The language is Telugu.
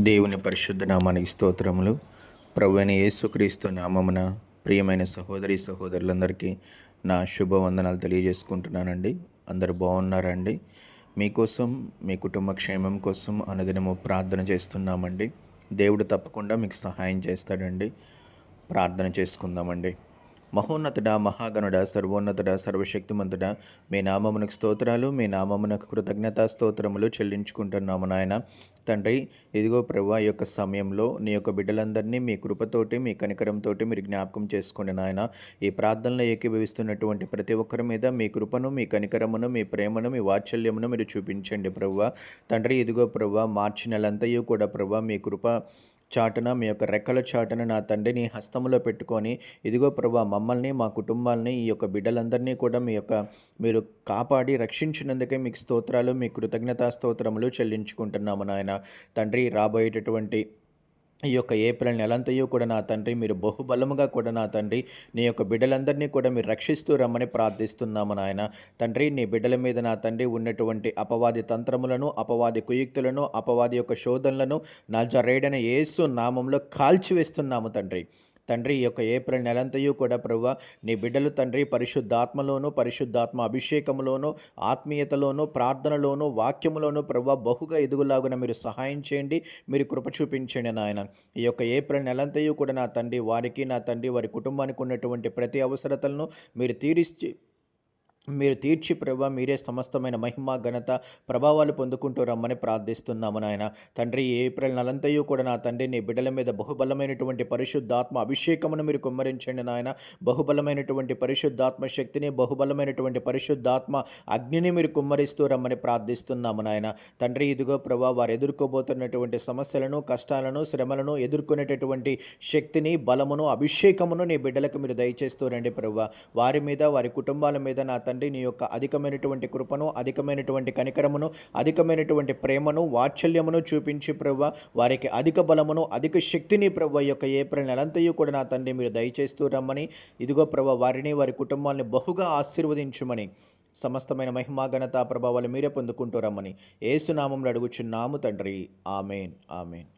దేవుని పరిశుద్ధ నామానికి స్తోత్రములు. ప్రభువైన యేసుక్రీస్తు నామమున ప్రియమైన సహోదరి సహోదరులందరికీ నా శుభవందనాలు తెలియజేసుకుంటున్నానండి. అందరూ బాగున్నారండి? మీకోసం, మీ కుటుంబ క్షేమం కోసం అనుదినము ప్రార్థన చేస్తున్నామండి. దేవుడు తప్పకుండా మీకు సహాయం చేస్తాడండి. ప్రార్థన చేసుకుందామండి. మహోన్నతుడా, మహాగణుడ, సర్వోన్నతుడ, సర్వశక్తిమంతుడ, మీ నామమునకు స్తోత్రాలు, మీ నామమునకు కృతజ్ఞతా స్తోత్రములు చెల్లించుకుంటున్నాము నాయన. తండ్రి, ఇదిగో ప్రభువా, ఈ యొక్క సమయంలో నీ యొక్క బిడ్డలందరినీ మీ కృపతోటి, మీ కనికరంతోటి మీరు జ్ఞాపకం చేసుకోండి నాయన. ఈ ప్రార్థనలో ఏకీభవిస్తున్నటువంటి ప్రతి ఒక్కరి మీద మీ కృపను, మీ కనికరమును, మీ ప్రేమను, మీ వాత్సల్యమును మీరు చూపించండి ప్రభువా. తండ్రి, ఇదిగో ప్రభువా, మార్చి నెలంతయు కూడా ప్రభువా మీ కృప చాటున, మీ యొక్క రెక్కల చాటున నా తండ్రిని హస్తములో పెట్టుకొని, ఇదిగో ప్రభువా, మమ్మల్ని, మా కుటుంబాలని, ఈ యొక్క బిడ్డలందరినీ కూడా మీరు కాపాడి రక్షించినందుకే మీకు స్తోత్రాలు, మీ కృతజ్ఞతా స్తోత్రములు చెల్లించుకుంటున్నాము నాయన. తండ్రి, రాబోయేటటువంటి ఈ యొక్క ఏప్రిల్ నెలంతయు కూడా నా తండ్రి మీరు బహుబలముగా కూడా నా తండ్రి నీ యొక్క బిడ్డలందరినీ కూడా మీరు రక్షిస్తూ రమ్మని ప్రార్థిస్తున్నాము నాయన. తండ్రి, నీ బిడ్డల మీద నా తండ్రి ఉన్నటువంటి అపవాది తంత్రములను, అపవాది కుయుక్తులను, అపవాది యొక్క శోధనలను నజరేయుడైన యేసు నామంలో కాల్చివేస్తున్నాము తండ్రి. తండ్రి, ఈ యొక్క ఏప్రిల్ నెలంతయు కూడా ప్రభువా నీ బిడ్డలు తండ్రి పరిశుద్ధాత్మలోను, పరిశుద్ధాత్మ అభిషేకంలోను, ఆత్మీయతలోను, ప్రార్థనలోను, వాక్యములోను ప్రభువా బహుగా ఎదుగులాగున మీరు సహాయం చేయండి, మీరు కృప చూపించండి నాయన. ఈ యొక్క ఏప్రిల్ నెలంతయు కూడా నా తండ్రి వారికి, నా తండ్రి వారి కుటుంబానికి ఉన్నటువంటి ప్రతి అవసరతలను మీరు తీర్చి ప్రభా మీరే సమస్తమైన మహిమ, ఘనత, ప్రభావాలు పొందుకుంటూ రమ్మని ప్రార్థిస్తున్నాము నాయన. తండ్రి, ఏప్రిల్ నెలంతయు కూడా నా తండ్రి నీ బిడ్డల మీద బహుబలమైనటువంటి పరిశుద్ధాత్మ అభిషేకమును మీరు కుమ్మరించండి నాయన. బహుబలమైనటువంటి పరిశుద్ధాత్మ శక్తిని, బహుబలమైనటువంటి పరిశుద్ధాత్మ అగ్నిని మీరు కుమ్మరిస్తూ రమ్మని ప్రార్థిస్తున్నాము నాయన. తండ్రి, ఇదిగో ప్రభా వారు ఎదుర్కోబోతున్నటువంటి సమస్యలను, కష్టాలను, శ్రమలను ఎదుర్కొనేటటువంటి శక్తిని, బలమును, అభిషేకమును నీ బిడ్డలకు మీరు దయచేస్తూ రండి ప్రభా. వారి మీద, వారి కుటుంబాల మీద నా తండ్రి నీ యొక్క అధికమైనటువంటి కృపను, అధికమైనటువంటి కనికరమును, అధికమైనటువంటి ప్రేమను, వాత్సల్యమును చూపించి ప్రభువా వారికి అధిక బలమును, అధిక శక్తిని ప్రభువా యొక్క ఏప్రిల్ నెలంతయు కూడా నా తండ్రి మీరు దయచేస్తూ రమ్మని, ఇదిగో ప్రభువా వారిని, వారి కుటుంబాన్ని బహుగా ఆశీర్వదించుమని, సమస్తమైన మహిమా, ఘనత, ప్రభావాలు మీరే పొందుకుంటూ రమ్మని యేసు నామములో అడుగుచున్నాము తండ్రి. ఆమేన్, ఆమేన్.